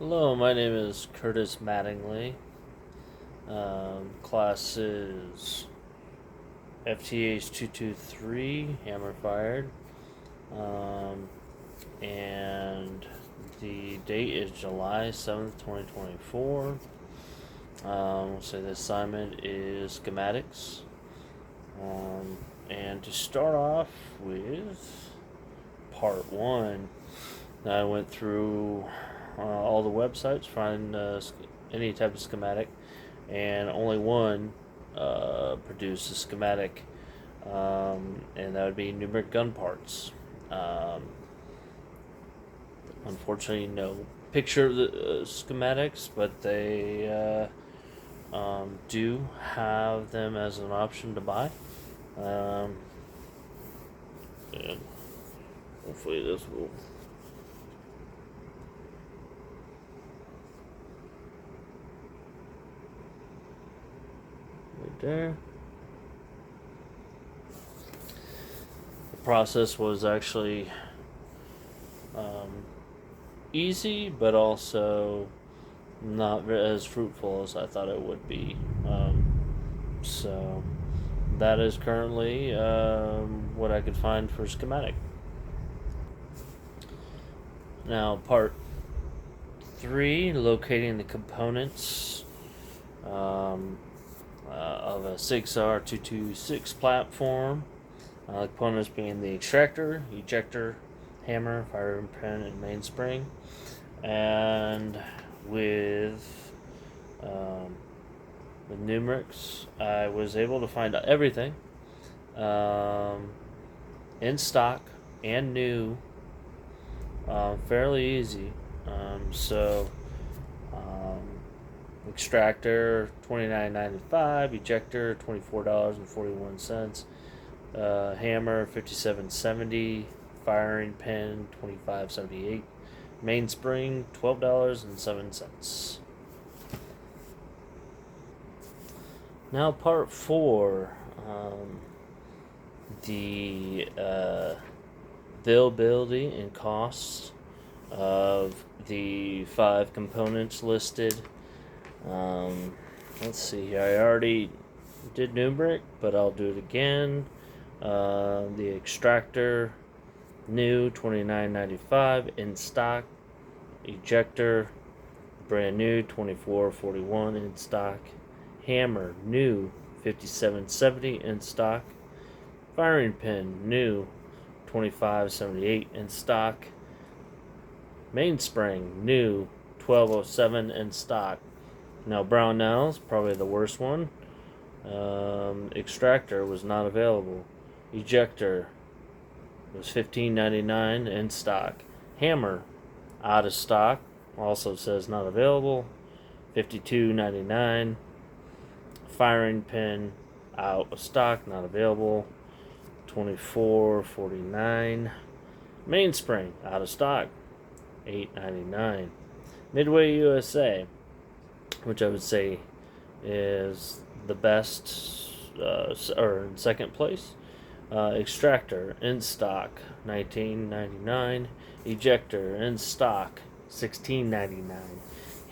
Hello, my name is Curtis Mattingly. Class is FTH 223, hammer fired. Um, and the date is July 7th, 2024. We'll say the assignment is schematics. And to start off with part one, I went through all the websites, find any type of schematic, and only one produced a schematic, and that would be Numeric gun parts. Um, Unfortunately, no picture of the schematics, but they do have them as an option to buy. Um, and hopefully, this will. Right there. The process was actually um, easy, but also not as fruitful as I thought it would be. So that is currently what I could find for schematic. Now, part three, locating the components of a SIGSAR 226 platform. Components being the extractor, ejector, hammer, firing pin, and mainspring. And with the Numerics, I was able to find everything um, in stock and new, fairly easy. So, um, extractor $29.95, ejector $24.41, hammer $57.70, firing pin $25.78, mainspring $12.07. Now, part four, the availability and costs of the five components listed. Let's see here. I already did Numeric, but I'll do it again. The extractor, new $29.95 in stock. Ejector, brand new $24.41 in stock. Hammer, new $57.70 in stock. Firing pin, new $25.78 in stock. Mainspring, new $12.07 in stock. Now, Brownell's probably the worst one. Extractor was not available. Ejector was $15.99 in stock. Hammer, out of stock. Also says not available. $52.99. Firing pin, out of stock, not available. $24.49. Mainspring, out of stock. $8.99. Midway USA, which I would say is the best, or in second place. Extractor in stock, $19.99. Ejector in stock, $16.99.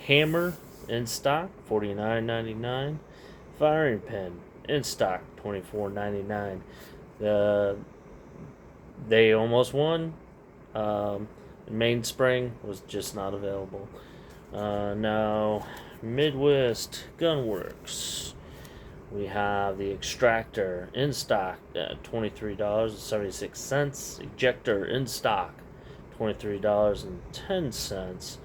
Hammer in stock, $49.99. Firing pin in stock, $24.99. They almost won. Mainspring was just not available. Now, Midwest Gunworks. We have the extractor in stock at $23.76. Ejector in stock, $23.10.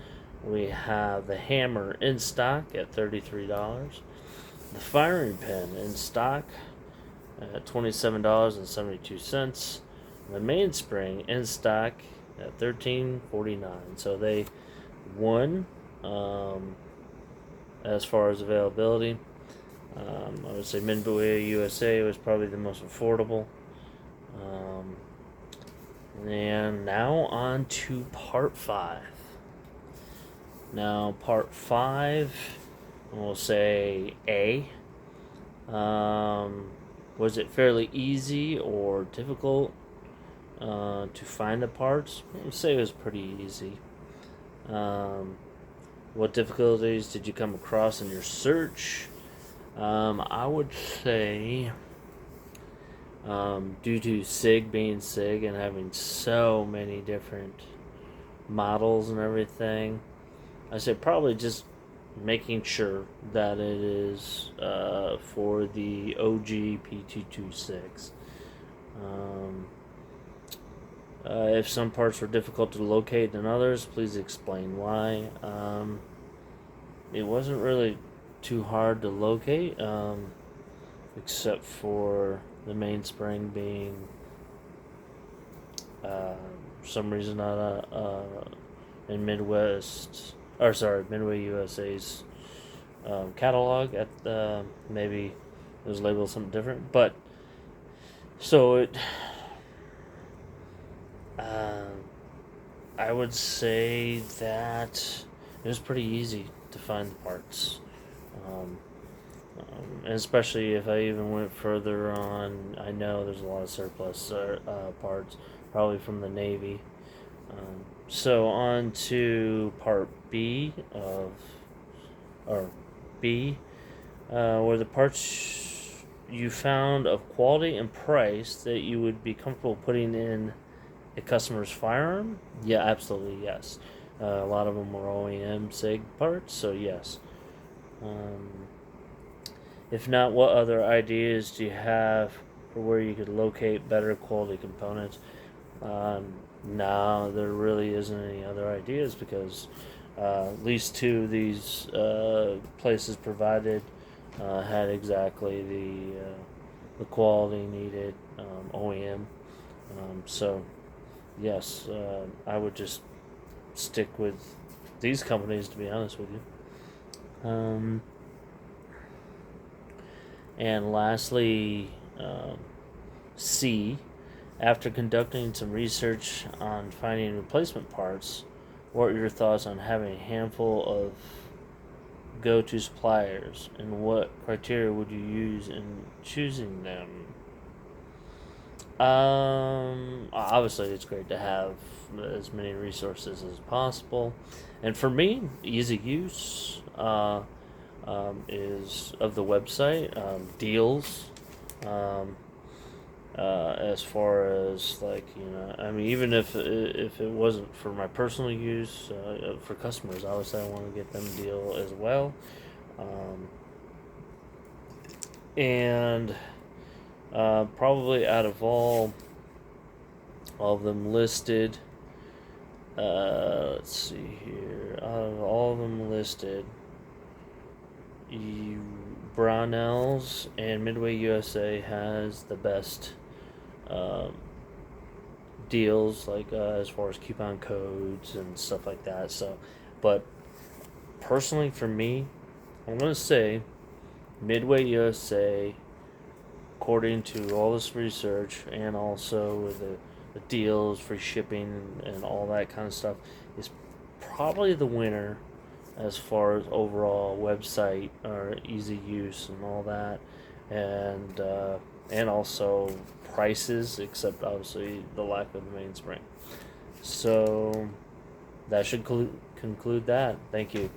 We have the hammer in stock at $33. The firing pin in stock at $27.72. The mainspring in stock at $13.49. So they won as far as availability. I would say Midway USA was probably the most affordable. And now on to part five. Now, part five, we'll say A. Was it fairly easy or difficult to find the parts? I'd say it was pretty easy. What difficulties did you come across in your search? I would say, due to SIG being SIG and having so many different models and everything, I say probably just making sure that it is for the OG P226. If some parts were difficult to locate than others, please explain why. It wasn't really too hard to locate, except for the mainspring being some reason not in Midway USA's catalog. At maybe it was labeled something different, but so it. I would say that it was pretty easy to find the parts. And especially if I even went further on, I know there's a lot of surplus parts, probably from the Navy. So on to part B B, where the parts you found of quality and price that you would be comfortable putting in a customer's firearm. Yeah, absolutely, yes. A lot of them were OEM SIG parts, so yes. If not, what other ideas do you have for where you could locate better quality components? No, there really isn't any other ideas because at least two of these places provided had exactly the quality needed, OEM. So, yes, I would just stick with these companies, to be honest with you. And lastly, C. After conducting some research on finding replacement parts, what are your thoughts on having a handful of go-to suppliers, and what criteria would you use in choosing them? Obviously, it's great to have as many resources as possible, and for me, easy use is of the website, deals. As far as I mean, even if it wasn't for my personal use, for customers, obviously I want to get them a deal as well. And probably out of all of them listed, let's see here. Out of all of them listed, Brownells and Midway USA has the best deals, as far as coupon codes and stuff like that. So, but personally, for me, I'm gonna say Midway USA, according to all this research, and also with the deals, free shipping, and all that kind of stuff, is probably the winner as far as overall website or easy use and all that, and also prices, except obviously the lack of the mainspring. So that should conclude that. Thank you.